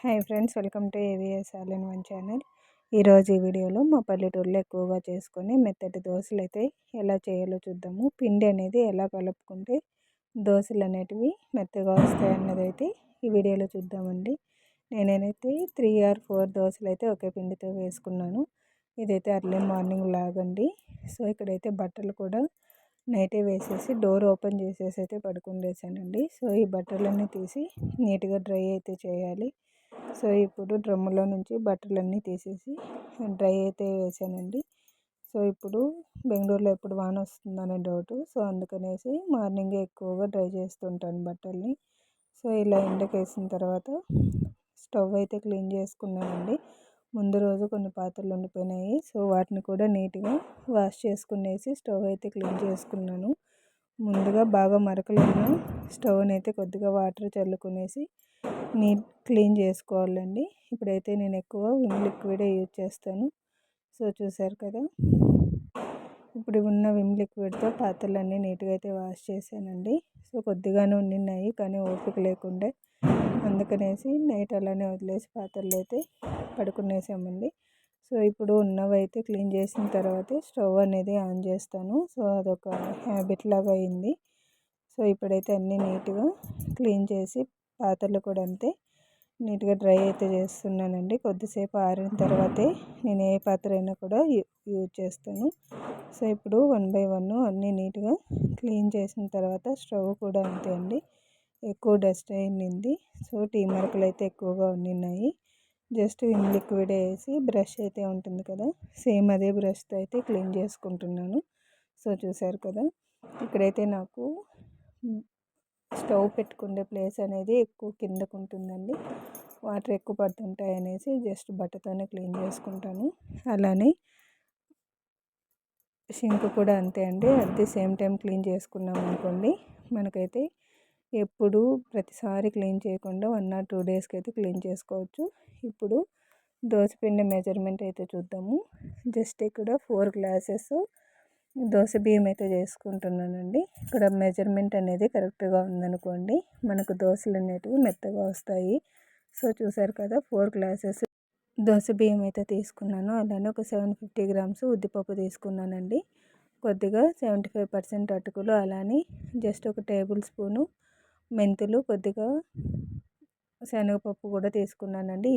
Hi friends, welcome to AVS all in one channel. ఈరోజు ఈ వీడియోలో మా పల్లెటూరులో ఎక్కువగా చేసుకొని మెత్తటి దోశలు అయితే ఎలా చేయాలో చూద్దాము. పిండి అనేది ఎలా కలుపుకుంటే దోశలు అనేటివి మెత్తగా వస్తాయి అన్నది అయితే ఈ వీడియోలో చూద్దామండి. నేనైతే 3 or 4 దోశలు అయితే ఒకే పిండితో వేసుకున్నాను. ఇదైతే అర్లీ మార్నింగ్ లాగండి. సో ఇక్కడైతే బట్టలు కూడా నైటే వేసేసి డోర్ ఓపెన్ చేసేసి అయితే పడుకుండేసానండి. సో ఈ బట్టలన్నీ తీసి నీట్గా డ్రై అయితే చేయాలి. సో ఇప్పుడు డ్రమ్ములో నుంచి బట్టలన్నీ తీసేసి డ్రై అయితే వేసానండి. సో ఇప్పుడు బెంగళూరులో ఎప్పుడు వాన వస్తుందనే డౌట్. సో అందుకనేసి మార్నింగే ఎక్కువగా డ్రై చేస్తుంటాను బట్టల్ని. సో ఇలా ఎండకేసిన తర్వాత స్టవ్ అయితే క్లీన్ చేసుకున్నానండి. ముందు రోజు కొన్ని పాత్రలు ఉండిపోయినాయి. సో వాటిని కూడా నీట్గా వాష్ చేసుకునేసి స్టవ్ అయితే క్లీన్ చేసుకున్నాను. ముందుగా బాగా మరకలు ఉన్న స్టవ్ని అయితే కొద్దిగా వాటర్ చల్లుకునేసి క్లీన్ చేసుకోవాలండి. ఇప్పుడైతే నేను ఎక్కువ విమ్ లిక్విడే యూజ్ చేస్తాను. సో చూసారు కదా, ఇప్పుడు ఉన్న విమ్ లిక్విడ్తో పాత్రలన్నీ నీట్గా అయితే వాష్ చేశానండి. సో కొద్దిగానే ఉండినాయి కానీ ఓపిక లేకుండే, అందుకనేసి నైట్ అలానే వదిలేసి పాత్రలు అయితే పడుకునేసామండి. సో ఇప్పుడు ఉన్నవైతే క్లీన్ చేసిన తర్వాత స్టవ్ అనేది ఆన్ చేస్తాను. సో అదొక హ్యాబిట్ లాగా అయింది. సో ఇప్పుడైతే అన్నీ నీట్గా క్లీన్ చేసి పాత్రలు కూడా అంతే నీట్గా డ్రై అయితే చేస్తున్నానండి. కొద్దిసేపు ఆరిన తర్వాతే నేను ఏ పాత్ర అయినా కూడా యూజ్ చేస్తాను. సో ఇప్పుడు 1 by 1 అన్నీ నీట్గా క్లీన్ చేసిన తర్వాత స్టవ్ కూడా అంతే అండి, ఎక్కువ డస్ట్ అయింది. సో టీ మరకలు అయితే ఎక్కువగా ఉన్నాయి. జస్ట్ విమ్ లిక్విడ్ వేసి బ్రష్ అయితే ఉంటుంది కదా, సేమ్ అదే బ్రష్తో అయితే క్లీన్ చేసుకుంటున్నాను. సో చూసారు కదా, ఇక్కడైతే నాకు స్టవ్ పెట్టుకునే ప్లేస్ అనేది ఎక్కువ కిందకు ఉంటుందండి. వాటర్ ఎక్కువ పడుతుంటాయి అనేసి జస్ట్ బట్టతోనే క్లీన్ చేసుకుంటాను. అలానే సింక్ కూడా అంతే అండి. At the same time clean చేసుకున్నాం అనుకోండి, మనకైతే ఎప్పుడు ప్రతిసారి క్లీన్ చేయకుండా 1 or 2 డేస్కి అయితే క్లీన్ చేసుకోవచ్చు. ఇప్పుడు దోసపిండి మెజర్మెంట్ అయితే చూద్దాము. జస్ట్ ఇక్కడ 4 గ్లాసెస్ దోశ బియ్యం అయితే చేసుకుంటున్నానండి. ఇక్కడ మెజర్మెంట్ అనేది కరెక్ట్గా ఉందనుకోండి, మనకు దోశలు అనేటివి మెత్తగా వస్తాయి. సో చూసారు కదా, 4 గ్లాసెస్ దోశ బియ్యం అయితే తీసుకున్నాను. అలానే ఒక 750 grams ఉద్దిపప్పు తీసుకున్నానండి. కొద్దిగా 75% అటుకులు, అలానే జస్ట్ ఒక టేబుల్ స్పూను మెంతులు, కొద్దిగా శనగపప్పు కూడా తీసుకున్నానండి.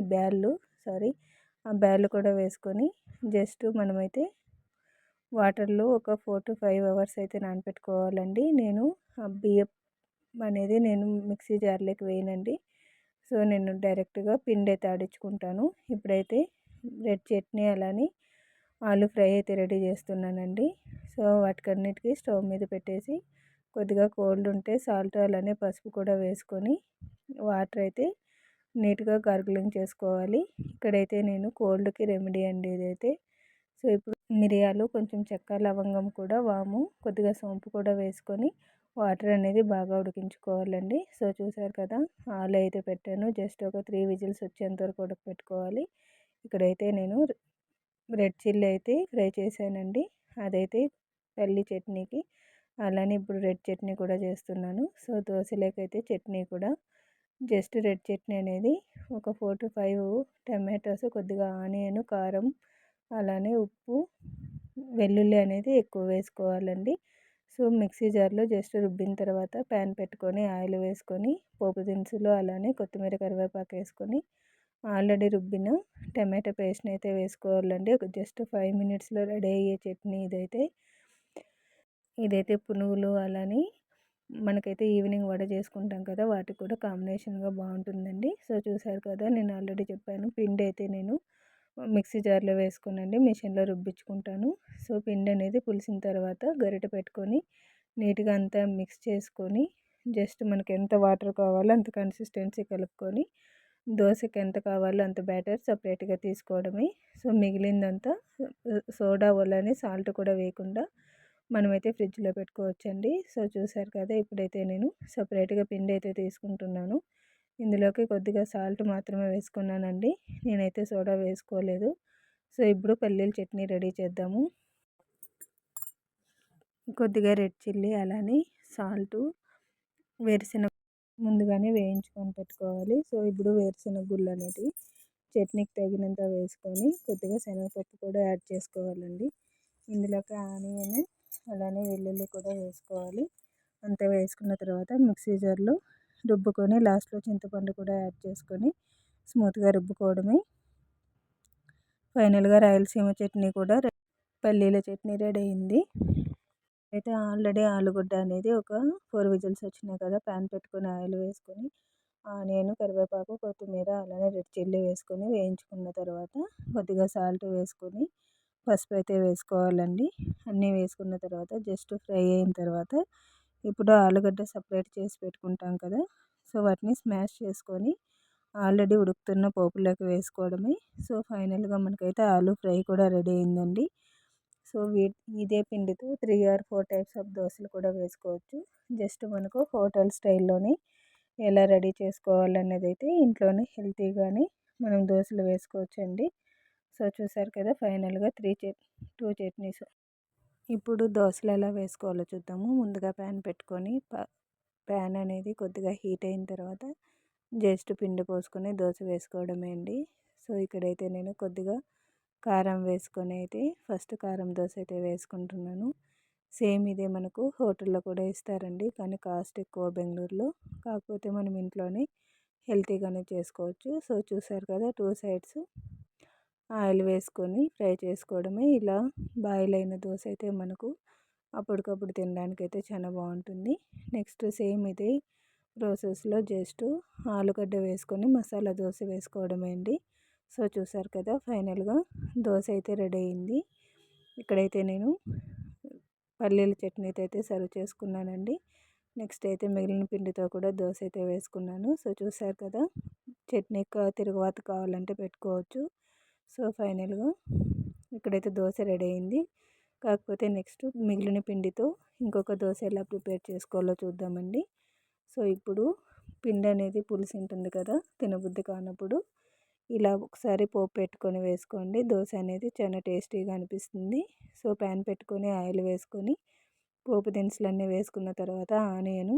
ఆ బ్యాళ్ళు కూడా వేసుకొని జస్ట్ మనమైతే వాటర్లో ఒక 4 to 5 hours అయితే నానపెట్టుకోవాలండి. నేను ఆ బియ్యం అనేది మిక్సీ జార్లోకి వేయనండి. సో నేను డైరెక్ట్గా పిండి అయితే ఆడించుకుంటాను. ఇప్పుడైతే రెడ్ చట్నీ అలానే ఆలు ఫ్రై అయితే రెడీ చేస్తున్నానండి. సో వాటికన్నిటికీ స్టవ్ మీద పెట్టేసి కొద్దిగా కోల్డ్ ఉంటే సాల్ట్ అలానే పసుపు కూడా వేసుకొని వాటర్ అయితే నీట్గా గార్గిలింగ్ చేసుకోవాలి. ఇక్కడైతే నేను కోల్డ్కి రెమెడీ అండి ఇదైతే. సో ఇప్పుడు మిరియాలు, కొంచెం చెక్క, లవంగం కూడా, వాము, కొద్దిగా సోంపు కూడా వేసుకొని వాటర్ అనేది బాగా ఉడికించుకోవాలండి. సో చూసారు కదా, ఆలు అయితే పెట్టాను. జస్ట్ ఒక 3 విజిల్స్ వచ్చేంత వరకు ఉడకపెట్టుకోవాలి. ఇక్కడైతే నేను రెడ్ చిల్లీ అయితే ఫ్రై చేశానండి, అదైతే పల్లి చట్నీకి. అలానే ఇప్పుడు రెడ్ చట్నీ కూడా చేస్తున్నాను. సో దోశలకైతే చట్నీ కూడా జస్ట్ రెడ్ చట్నీ అనేది ఒక 4 to 5 టమాటోస్, కొద్దిగా ఆనియన్, కారం, అలానే ఉప్పు, వెల్లుల్లి అనేది ఎక్కువ వేసుకోవాలండి. సో మిక్సీ జార్లో జస్ట్ రుబ్బిన తర్వాత ప్యాన్ పెట్టుకొని ఆయిల్ వేసుకొని పోపు దినుసులు అలానే కొత్తిమీర, కరివేపాకు వేసుకొని ఆల్రెడీ రుబ్బిన టమాటో పేస్ట్ని అయితే వేసుకోవాలండి. ఒక జస్ట్ 5 minutesలో రెడీ అయ్యే చట్నీ ఇదైతే పునుగులు అలానే మనకైతే ఈవినింగ్ వడ చేసుకుంటాం కదా, వాటికి కూడా కాంబినేషన్గా బాగుంటుందండి. సో చూసారు కదా, నేను ఆల్రెడీ చెప్పాను పిండి అయితే నేను మిక్సీ జార్లో వేసుకోనండి, మిషన్లో రుబ్బించుకుంటాను. సో పిండి అనేది పులిసిన తర్వాత గరిటె పెట్టుకొని నీట్గా అంతా మిక్స్ చేసుకొని జస్ట్ మనకి ఎంత వాటర్ కావాలో అంత కన్సిస్టెన్సీ కలుపుకొని దోశకి ఎంత కావాలో అంత బ్యాటర్ సపరేట్గా తీసుకోవడమే. సో మిగిలిందంతా సోడా వలని సాల్ట్ కూడా వేయకుండా మనమైతే ఫ్రిడ్జ్లో పెట్టుకోవచ్చండి. సో చూసారు కదా, ఇప్పుడైతే నేను సపరేట్గా పిండి అయితే తీసుకుంటున్నాను. ఇందులోకి కొద్దిగా సాల్ట్ మాత్రమే వేసుకున్నానండి, నేనైతే సోడా వేసుకోలేదు. సో ఇప్పుడు పల్లీల చట్నీ రెడీ చేద్దాము. కొద్దిగా రెడ్ చిల్లీ అలానే సాల్టు, వేరుశెనగ ముందుగానే వేయించుకొని పెట్టుకోవాలి. సో ఇప్పుడు వేరుశనగ గుళ్ళు అనేటివి చట్నీకి తగినంత వేసుకొని కొద్దిగా శనగపప్పు కూడా యాడ్ చేసుకోవాలండి. ఇందులోకి ఆనియన్ అలానే వెల్లుల్లి కూడా వేసుకోవాలి. అంతా వేసుకున్న తర్వాత మిక్సీ జార్లో రుబ్బుకొని లాస్ట్లో చింతపండు కూడా యాడ్ చేసుకొని స్మూత్గా రుబ్బుకోవడమే. ఫైనల్గా రాయలసీమ చట్నీ కూడా పల్లీల చట్నీ రెడీ అయింది. అయితే ఆల్రెడీ ఆలుగడ్డ అనేది ఒక 4 విజిల్స్ వచ్చినాయి కదా, ప్యాన్ పెట్టుకొని ఆయిల్ వేసుకొని ఆనియన్, కరివేపాకు, కొత్తిమీర అలానే రెడ్ చిల్లీ వేసుకొని వేయించుకున్న తర్వాత కొద్దిగా సాల్ట్ వేసుకొని పసుపు అయితే వేసుకోవాలండి. అన్నీ వేసుకున్న తర్వాత జస్ట్ ఫ్రై అయిన తర్వాత ఇప్పుడు ఆలుగడ్డ సపరేట్ చేసి పెట్టుకుంటాం కదా, సో వాటిని స్మాష్ చేసుకొని ఆల్రెడీ ఉడుకుతున్న పోపులోకి వేసుకోవడమే. సో ఫైనల్గా మనకైతే ఆలు ఫ్రై కూడా రెడీ అయిందండి. సో ఇదే పిండితో 3 or 4 టైప్స్ ఆఫ్ దోశలు కూడా వేసుకోవచ్చు. జస్ట్ మనకు హోటల్ స్టైల్లోనే ఎలా రెడీ చేసుకోవాలన్నది అయితే ఇంట్లోనే హెల్తీగానే మనం దోశలు వేసుకోవచ్చండి. సో చూసారు కదా, ఫైనల్గా 2 చట్నీస్. ఇప్పుడు దోశలు ఎలా వేసుకోవాలో చూద్దాము. ముందుగా ప్యాన్ పెట్టుకొని ప్యాన్ అనేది కొద్దిగా హీట్ అయిన తర్వాత జస్ట్ పిండి పోసుకొని దోశ వేసుకోవడమే అండి. సో ఇక్కడైతే నేను కొద్దిగా కారం వేసుకొని అయితే ఫస్ట్ కారం దోశ అయితే వేసుకుంటున్నాను. సేమ్ ఇదే మనకు హోటల్లో కూడా ఇస్తారండి, కానీ కాస్ట్ ఎక్కువ బెంగళూరులో. కాకపోతే మనం ఇంట్లోనే హెల్తీగానే చేసుకోవచ్చు. సో చూసారు కదా, 2 సైడ్స్ ఆయిల్ వేసుకొని ఫ్రై చేసుకోవడమే. ఇలా బాయిల్ అయిన దోశ అయితే మనకు అప్పటికప్పుడు తినడానికి అయితే చాలా బాగుంటుంది. నెక్స్ట్ సేమ్ ఇదే ప్రాసెస్లో జస్ట్ ఆలుగడ్డ వేసుకొని మసాలా దోశ వేసుకోవడమే అండి. సో చూసారు కదా, ఫైనల్గా దోశ అయితే రెడీ అయింది. ఇక్కడైతే నేను పల్లీల చట్నీతో అయితే సర్వ్ చేసుకున్నానండి. నెక్స్ట్ అయితే మిగిలిన పిండితో కూడా దోశ అయితే వేసుకున్నాను. సో చూసారు కదా, చట్నీ తిరుగుబాటు కావాలంటే పెట్టుకోవచ్చు. సో ఫైనల్గా ఇక్కడైతే దోశ రెడీ అయింది. కాకపోతే నెక్స్ట్ మిగిలిన పిండితో ఇంకొక దోశ ఎలా ప్రిపేర్ చేసుకోవాలో చూద్దామండి. సో ఇప్పుడు పిండి అనేది పులుసు ఉంటుంది కదా, తినబుద్ధి కానప్పుడు ఇలా ఒకసారి పోపు పెట్టుకొని వేసుకోండి. దోశ అనేది చాలా టేస్టీగా అనిపిస్తుంది. సో ప్యాన్ పెట్టుకొని ఆయిల్ వేసుకొని పోపు దినుసులన్నీ వేసుకున్న తర్వాత ఆనియను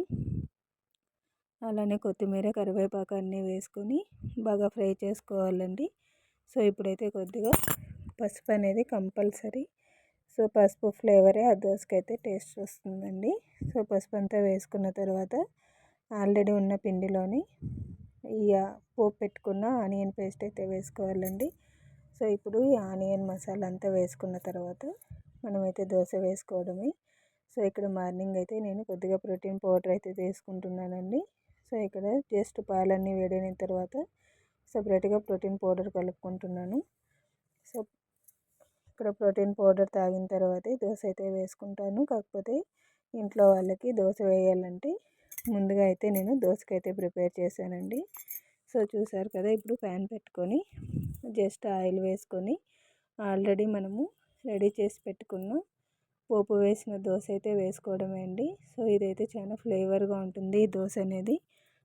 అలానే కొత్తిమీర, కరివేపాకు అన్నీ వేసుకొని బాగా ఫ్రై చేసుకోవాలండి. సో ఇప్పుడైతే కొద్దిగా పసుపు అనేది కంపల్సరీ. సో పసుపు ఫ్లేవరే ఆ దోశకైతే టేస్ట్ వస్తుందండి. సో పసుపు అంతా వేసుకున్న తర్వాత ఆల్రెడీ ఉన్న పిండిలోని ఈ పోపు పెట్టుకున్న ఆనియన్ పేస్ట్ అయితే వేసుకోవాలండి. సో ఇప్పుడు ఈ ఆనియన్ మసాలా అంతా వేసుకున్న తర్వాత మనమైతే దోశ వేసుకోవడమే. సో ఇక్కడ మార్నింగ్ అయితే నేను కొద్దిగా ప్రోటీన్ పౌడర్ అయితే తీసుకుంటున్నానండి. సో ఇక్కడ జస్ట్ పాలన్నీ వేడైన తర్వాత సపరేట్గా ప్రోటీన్ పౌడర్ కలుపుకుంటున్నాను. సో ఇక్కడ ప్రోటీన్ పౌడర్ తాగిన తర్వాతే దోశ అయితే వేసుకుంటాను. కాకపోతే ఇంట్లో వాళ్ళకి దోశ వేయాలంటే ముందుగా అయితే నేను దోశకైతే ప్రిపేర్ చేశానండి. సో చూసారు కదా, ఇప్పుడు ప్యాన్ పెట్టుకొని జస్ట్ ఆయిల్ వేసుకొని ఆల్రెడీ మనము రెడీ చేసి పెట్టుకున్న పోపు వేసిన దోశ అయితే వేసుకోవడమే అండి. సో ఇదైతే చాలా ఫ్లేవర్గా ఉంటుంది ఈ దోశ అనేది.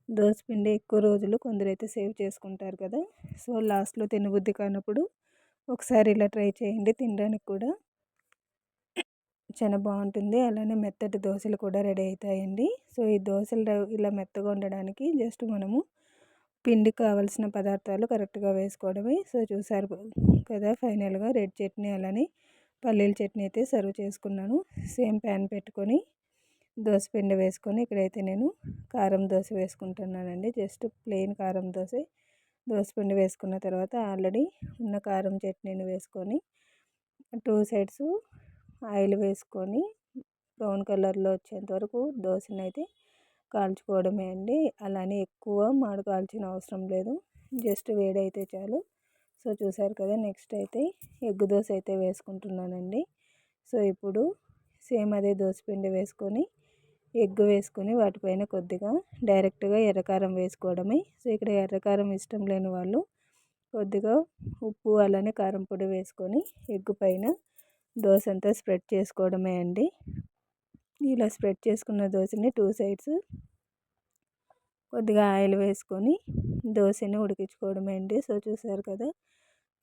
దోశ పిండి ఎక్కువ రోజులు కొందరైతే సేవ్ చేసుకుంటారు కదా, సో లాస్ట్లో తినబుద్ధి కానప్పుడు ఒకసారి ఇలా ట్రై చేయండి. తినడానికి కూడా చాలా బాగుంటుంది. అలానే మెత్తటి దోశలు కూడా రెడీ అవుతాయండి. సో ఈ దోశలు ఇలా మెత్తగా ఉండడానికి జస్ట్ మనము పిండికి కావాల్సిన పదార్థాలు కరెక్ట్గా వేసుకోవడమే. సో చూసారు కదా, ఫైనల్గా రెడ్ చట్నీ అలానే పల్లీల చట్నీ అయితే సర్వ్ చేసుకున్నాను. సేమ్ ప్యాన్ పెట్టుకొని దోశ పిండి వేసుకొని ఇక్కడైతే నేను కారం దోశ వేసుకుంటున్నానండి. జస్ట్ ప్లెయిన్ కారం దోశ. దోశ పిండి వేసుకున్న తర్వాత ఆల్రెడీ ఉన్న కారం చట్నీని వేసుకొని 2 సైడ్స్ ఆయిల్ వేసుకొని బ్రౌన్ కలర్లో వచ్చేంత వరకు దోశని అయితే కాల్చుకోవడమే అండి. అలానే ఎక్కువ మాడు కాల్చిన అవసరం లేదు, జస్ట్ వేడైతే చాలు. సో చూసారు కదా, నెక్స్ట్ అయితే ఎగ్ దోశ అయితే వేసుకుంటున్నానండి. సో ఇప్పుడు సేమ్ అదే దోశ పిండి వేసుకొని ఎగ్ వేసుకొని వాటిపైన కొద్దిగా డైరెక్ట్గా ఎర్రకారం వేసుకోవడమే. సో ఇక్కడ ఎర్రకారం ఇష్టం లేని వాళ్ళు కొద్దిగా ఉప్పు అలానే కారం పొడి వేసుకొని ఎగ్ పైన దోశ అంతా స్ప్రెడ్ చేసుకోవడమే అండి. ఇలా స్ప్రెడ్ చేసుకున్న దోశని 2 సైడ్స్ కొద్దిగా ఆయిల్ వేసుకొని దోశని ఉడికించుకోవడమే అండి. సో చూసారు కదా,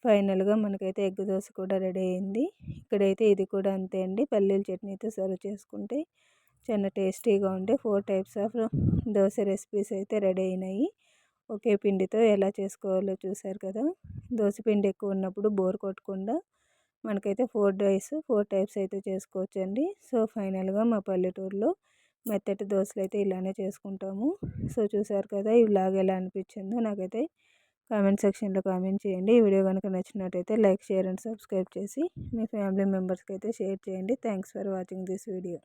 ఫైనల్గా మనకైతే ఎగ్ దోశ కూడా రెడీ అయింది. ఇక్కడైతే ఇది కూడా అంతే అండి. పల్లీల చట్నీతో సర్వ్ చేసుకుంటే చాలా టేస్టీగా ఉండే 4 టైప్స్ ఆఫ్ దోశ రెసిపీస్ అయితే రెడీ అయినాయి. ఒకే పిండితో ఎలా చేసుకోవాలో చూసారు కదా. దోశ పిండి ఎక్కువ ఉన్నప్పుడు బోర్ కొట్టకుండా మనకైతే 4 టైప్స్ అయితే చేసుకోవచ్చండి. సో ఫైనల్గా మా పల్లెటూరులో మెత్తటి దోశలు అయితే ఇలానే చేసుకుంటాము. సో చూసారు కదా, ఈ వ్లాగ్ ఎలా అనిపించిందో నాకైతే కామెంట్ సెక్షన్లో కామెంట్ చేయండి. ఈ వీడియో కనుక నచ్చినట్టయితే లైక్, షేర్ అండ్ సబ్స్క్రైబ్ చేసి మీ ఫ్యామిలీ మెంబర్స్కి అయితే షేర్ చేయండి. Thanks for watching this video.